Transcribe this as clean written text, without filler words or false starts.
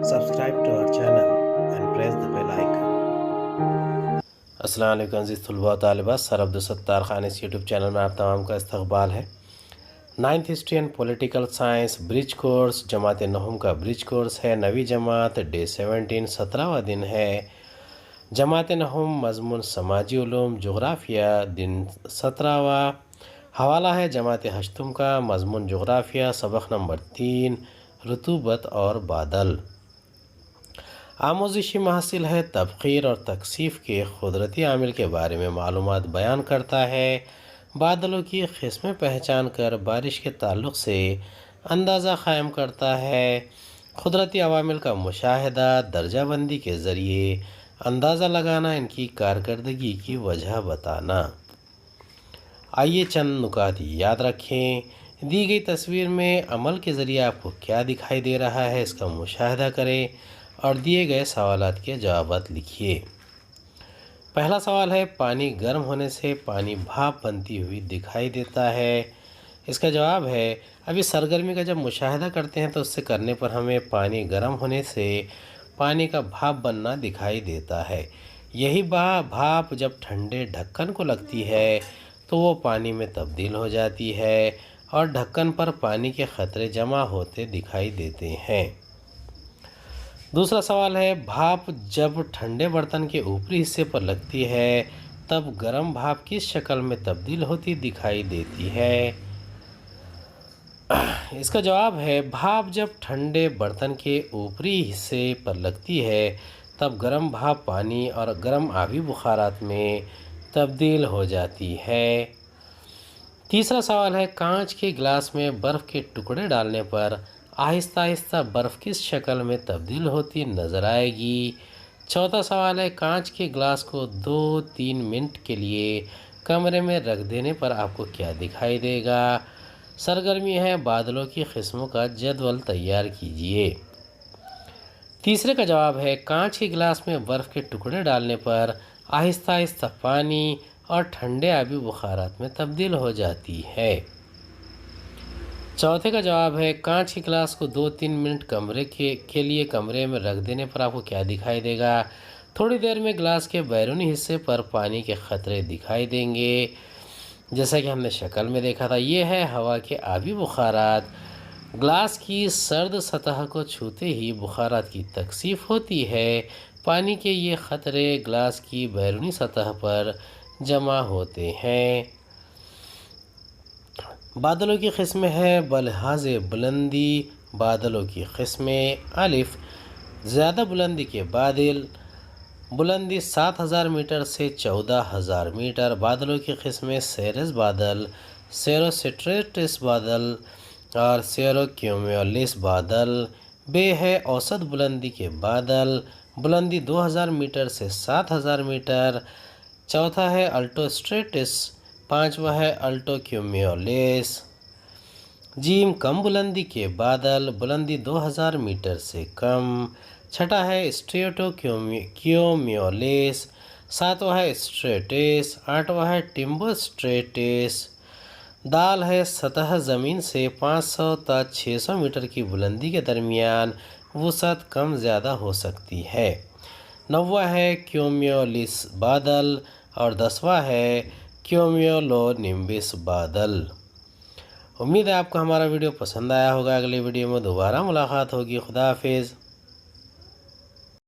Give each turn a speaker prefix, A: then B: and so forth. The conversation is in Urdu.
A: Subscribe to our channel and press the bell icon.
B: السلام علیکم عزیز طلباء و طالبات، سر عبدالستار خان اس یوٹیوب چینل میں آپ تمام کا استقبال ہے۔ 9th history and political science bridge course جماعت نہم کا برج کورس ہے، 9ویں جماعت ڈے 17 17واں دن ہے۔ جماعت نہم مضمون سماجی علوم جغرافیہ دن 17واں، حوالہ ہے جماعت ہشتم کا مضمون جغرافیہ سبق نمبر 3 رطوبت اور بادل۔ آموزشی محصل ہے، تبخیر اور تکثیف کے قدرتی عامل کے بارے میں معلومات بیان کرتا ہے، بادلوں کی قسمیں پہچان کر بارش کے تعلق سے اندازہ قائم کرتا ہے، قدرتی عوامل کا مشاہدہ درجہ بندی کے ذریعے اندازہ لگانا، ان کی کارکردگی کی وجہ بتانا۔ آئیے چند نکات یاد رکھیں۔ دی گئی تصویر میں عمل کے ذریعے آپ کو کیا دکھائی دے رہا ہے، اس کا مشاہدہ کریں اور دیے گئے سوالات کے جوابات لکھیے۔ پہلا سوال ہے، پانی گرم ہونے سے پانی بھاپ بنتی ہوئی دکھائی دیتا ہے۔ اس کا جواب ہے، ابھی سرگرمی کا جب مشاہدہ کرتے ہیں تو اس سے کرنے پر ہمیں پانی گرم ہونے سے پانی کا بھاپ بننا دکھائی دیتا ہے۔ یہی بھاپ جب ٹھنڈے ڈھکن کو لگتی ہے تو وہ پانی میں تبدیل ہو جاتی ہے اور ڈھکن پر پانی کے قطرے جمع ہوتے دکھائی دیتے ہیں۔ دوسرا سوال ہے، بھاپ جب ٹھنڈے برتن کے اوپری حصے پر لگتی ہے تب گرم بھاپ کس شکل میں تبدیل ہوتی دکھائی دیتی ہے؟ اس کا جواب ہے، بھاپ جب ٹھنڈے برتن کے اوپری حصے پر لگتی ہے تب گرم بھاپ پانی اور گرم آبی بخارات میں تبدیل ہو جاتی ہے۔ تیسرا سوال ہے، کانچ کے گلاس میں برف کے ٹکڑے ڈالنے پر آہستہ آہستہ برف کس شکل میں تبدیل ہوتی نظر آئے گی؟ چوتھا سوال ہے، کانچ کے گلاس کو 2-3 منٹ کے لیے کمرے میں رکھ دینے پر آپ کو کیا دکھائی دے گا؟ سرگرمی ہے، بادلوں کی قسموں کا جدول تیار کیجیے۔ تیسرے کا جواب ہے، کانچ کے گلاس میں برف کے ٹکڑے ڈالنے پر آہستہ آہستہ پانی اور ٹھنڈے آبی بخارات میں تبدیل ہو جاتی ہے۔ چوتھے کا جواب ہے، کانچ کے گلاس کو 2-3 منٹ کے لیے کمرے میں رکھ دینے پر آپ کو کیا دکھائی دے گا؟ تھوڑی دیر میں گلاس کے بیرونی حصے پر پانی کے قطرے دکھائی دیں گے، جیسا کہ ہم نے شکل میں دیکھا تھا۔ یہ ہے ہوا کے آبی بخارات۔ گلاس کی سرد سطح کو چھوتے ہی بخارات کی تکثیف ہوتی ہے، پانی کے یہ قطرے گلاس کی بیرونی سطح پر جمع ہوتے ہیں۔ بادلوں کی قسمیں ہیں، بلحاظ بلندی بادلوں کی قسمیں: الف، زیادہ بلندی کے بادل، بلندی 7000 میٹر سے 14000 میٹر۔ بادلوں کی قسمیں سیرس بادل، سیروسٹریٹس بادل اور سیروکیومولس بادل۔ بے ہے، اوسط بلندی کے بادل، بلندی 2000 میٹر سے 7000 میٹر۔ چوتھا ہے الٹو اسٹریٹس، پانچواں ہے الٹو کیومولس۔ جیم، کم بلندی کے بادل، بلندی 2000 میٹر سے کم۔ چھٹا ہے اسٹریٹو کیومولس۔ ساتواں ہے اسٹریٹس۔ آٹھواں ہے ٹمبو اسٹریٹس۔ دال ہے، سطح زمین سے 500 تا 600 میٹر کی بلندی کے درمیان وسعت کم زیادہ ہو سکتی ہے۔ نواں ہے کیومولس بادل اور 10واں ہے کیومولو نمبس بادل۔ امید ہے آپ کو ہمارا ویڈیو پسند آیا ہوگا۔ اگلے ویڈیو میں دوبارہ ملاقات ہوگی۔ خدا حافظ۔